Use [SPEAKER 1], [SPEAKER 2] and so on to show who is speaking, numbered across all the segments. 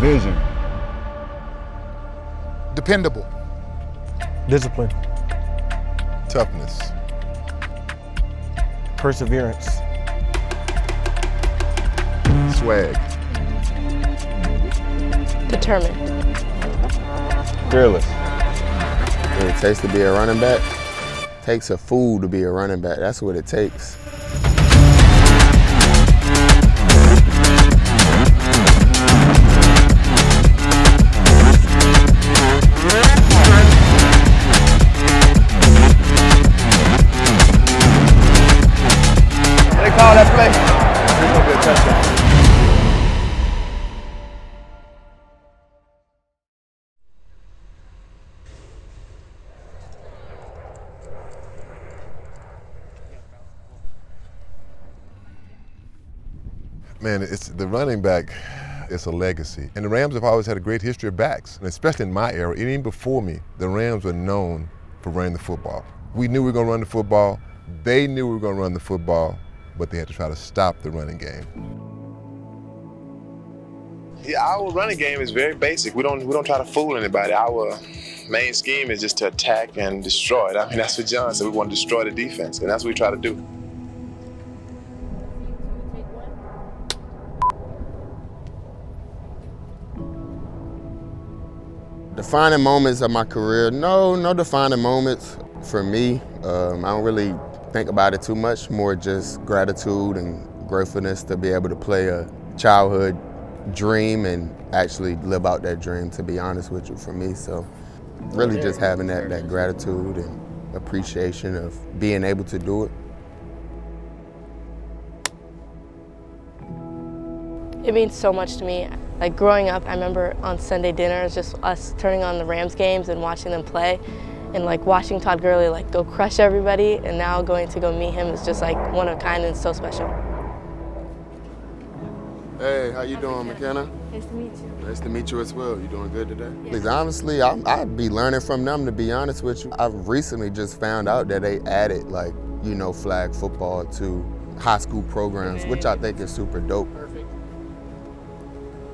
[SPEAKER 1] Vision.
[SPEAKER 2] Dependable.
[SPEAKER 3] Discipline.
[SPEAKER 4] Toughness.
[SPEAKER 3] Perseverance.
[SPEAKER 4] Swag.
[SPEAKER 5] Determined.
[SPEAKER 1] Fearless.
[SPEAKER 6] What it takes to be a running back, takes a fool to be a running back. That's what it takes.
[SPEAKER 4] They call that play. It's gonna be a touchdown. Man, it's the running back. It's a legacy, and the Rams have always had a great history of backs, and especially in my era, even before me, the Rams were known for running the football. We knew we were going to run the football. They knew we were going to run the football, but they had to try to stop the running game. Yeah, our running game is very basic. We don't try to fool anybody. Our main scheme is just to attack and destroy it. I mean, that's what John said. We want to destroy the defense, and that's what we try to do.
[SPEAKER 6] Defining moments of my career, no defining moments for me. I don't really think about it too much, more just gratitude and gratefulness to be able to play a childhood dream and actually live out that dream, to be honest with you, for me. So really just having that gratitude and appreciation of being able to do it.
[SPEAKER 5] It means so much to me. Like growing up, I remember on Sunday dinners, just us turning on the Rams games and watching them play, and like watching Todd Gurley like go crush everybody, and now going to go meet him is just like one of a kind and so special.
[SPEAKER 6] Hey, how you doing, McKenna?
[SPEAKER 5] Nice to meet you.
[SPEAKER 6] Nice to meet you as well. You doing good today? Yes. Honestly, I'd be learning from them, to be honest with you. I've recently just found out that they added flag football to high school programs, which I think is super dope.
[SPEAKER 7] Perfect.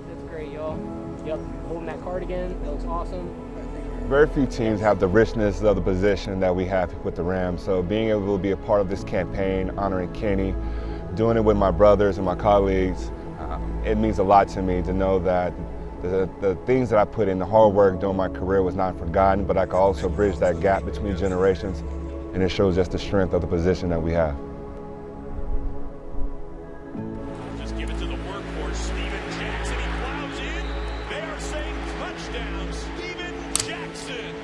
[SPEAKER 7] That's great, y'all. Yep, holding that cardigan, that looks awesome.
[SPEAKER 1] Very few teams have the richness of the position that we have with the Rams. So being able to be a part of this campaign, honoring Kenny, doing it with my brothers and my colleagues, it means a lot to me to know that the things that I put in, the hard work during my career was not forgotten, but I could also bridge that gap between generations, and it shows just the strength of the position that we have.
[SPEAKER 8] Just give it to the workhorse, Steven Jackson. He plows in. They are saying touchdown, Steven Jackson.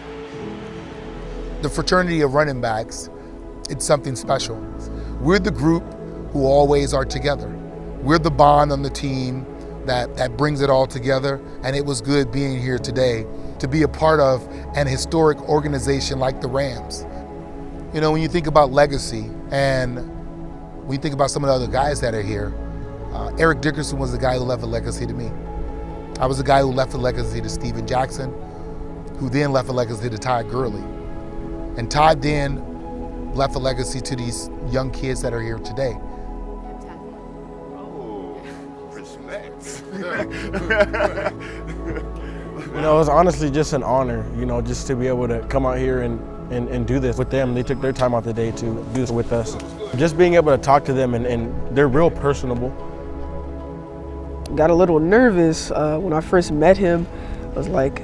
[SPEAKER 2] The fraternity of running backs, it's something special. We're the group who always are together. We're the bond on the team that brings it all together, and it was good being here today to be a part of an historic organization like the Rams. You know, when you think about legacy and when you think about some of the other guys that are here, Eric Dickerson was the guy who left a legacy to me. I was the guy who left a legacy to Steven Jackson, who then left a legacy to Todd Gurley. And Todd then left a legacy to these young kids that are here today.
[SPEAKER 3] You know, it's honestly just an honor, just to be able to come out here and do this with them. They took their time out the day to do this with us. Just being able to talk to them, and they're real personable.
[SPEAKER 9] Got a little nervous when I first met him. I was like,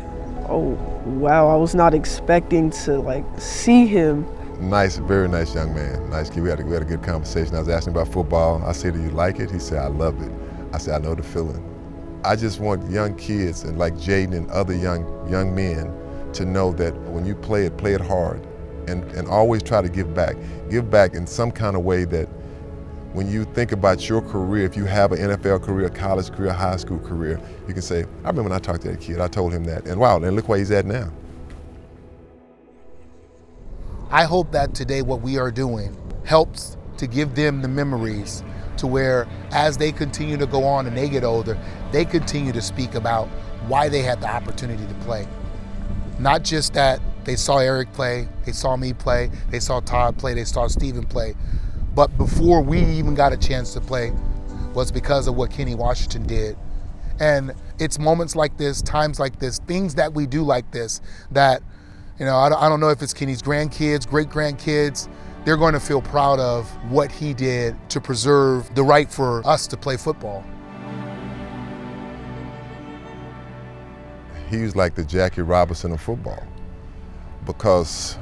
[SPEAKER 9] oh, wow, I was not expecting to see him.
[SPEAKER 4] Nice, very nice young man. Nice kid. We had a good conversation. I was asking about football. I said, do you like it? He said, I love it. I said, I know the feeling. I just want young kids and like Jaden and other young men to know that when you play it hard, and always try to give back. Give back in some kind of way that when you think about your career, if you have an NFL career, college career, high school career, you can say, I remember when I talked to that kid, I told him that, and wow, and look where he's at now.
[SPEAKER 2] I hope that today what we are doing helps to give them the memories to where as they continue to go on and they get older, they continue to speak about why they had the opportunity to play. Not just that they saw Eric play, they saw me play, they saw Todd play, they saw Steven play, but before we even got a chance to play was because of what Kenny Washington did And it's moments like this, times like this, things that we do like this that, I don't know if it's Kenny's grandkids, great-grandkids, they're going to feel proud of what he did to preserve the right for us to play football.
[SPEAKER 4] He was like the Jackie Robinson of football, because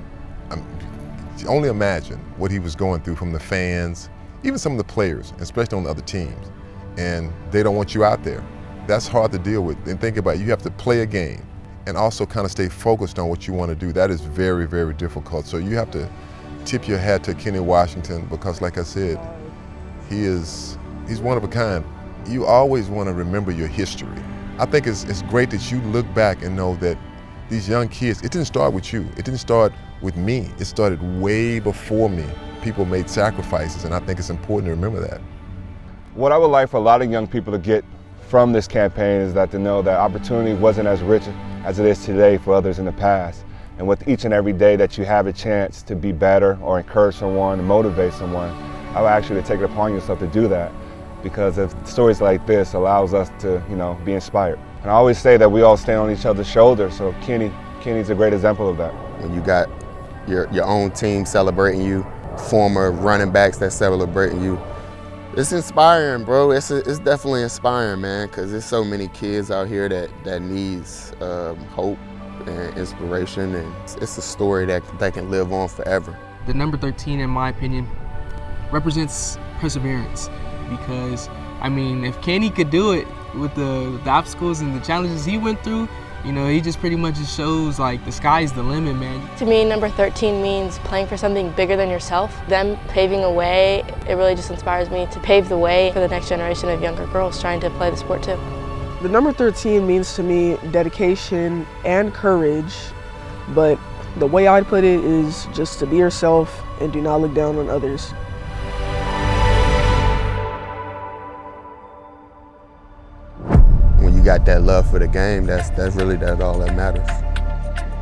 [SPEAKER 4] only imagine what he was going through from the fans, even some of the players, especially on the other teams, and they don't want you out there. That's hard to deal with. And think about it, you have to play a game and also kind of stay focused on what you want to do. That is very, very difficult. So you have to tip your hat to Kenny Washington, because like I said, he's one of a kind. You always want to remember your history. I think it's great that you look back and know that these young kids, it didn't start with you. It didn't start with me. It started way before me. People made sacrifices, and I think it's important to remember that.
[SPEAKER 1] What I would like for a lot of young people to get from this campaign is that to know that opportunity wasn't as rich as it is today for others in the past. And with each and every day that you have a chance to be better or encourage someone, or motivate someone, I would ask you to take it upon yourself to do that, because if stories like this allows us to, be inspired. And I always say that we all stand on each other's shoulders, so Kenny's a great example of that.
[SPEAKER 6] When you got your own team celebrating you, former running backs that celebrating you, it's inspiring, bro. It's definitely inspiring, man, because there's so many kids out here that needs hope and inspiration, and it's a story that can live on forever.
[SPEAKER 10] The number 13, in my opinion, represents perseverance, because, if Kenny could do it with the obstacles and the challenges he went through, he just pretty much just shows like the sky's the limit, man.
[SPEAKER 5] To me, number 13 means playing for something bigger than yourself. Them paving a way, it really just inspires me to pave the way for the next generation of younger girls trying to play the sport too.
[SPEAKER 9] The number 13 means to me dedication and courage, but the way I'd put it is just to be yourself and do not look down on others.
[SPEAKER 6] When you got that love for the game, that's really all that matters.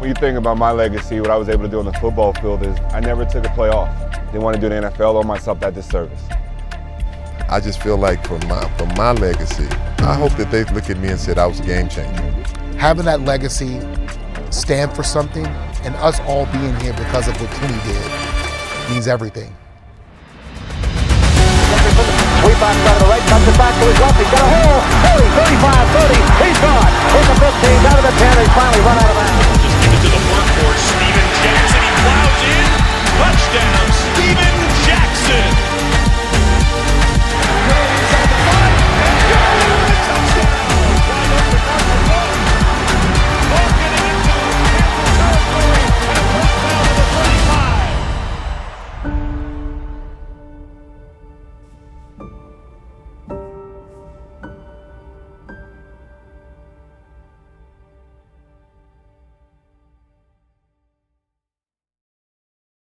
[SPEAKER 1] When you think about my legacy, what I was able to do on the football field is I never took a play off. Didn't want to do the NFL or myself that disservice.
[SPEAKER 4] I just feel like for my legacy, I hope that they look at me and said I was a game changer.
[SPEAKER 2] Having that legacy stand for something, and us all being here because of what Kenny did, means everything.
[SPEAKER 11] Sweep outside of the right, comes it back to his left, he's got a hole, 30, 35,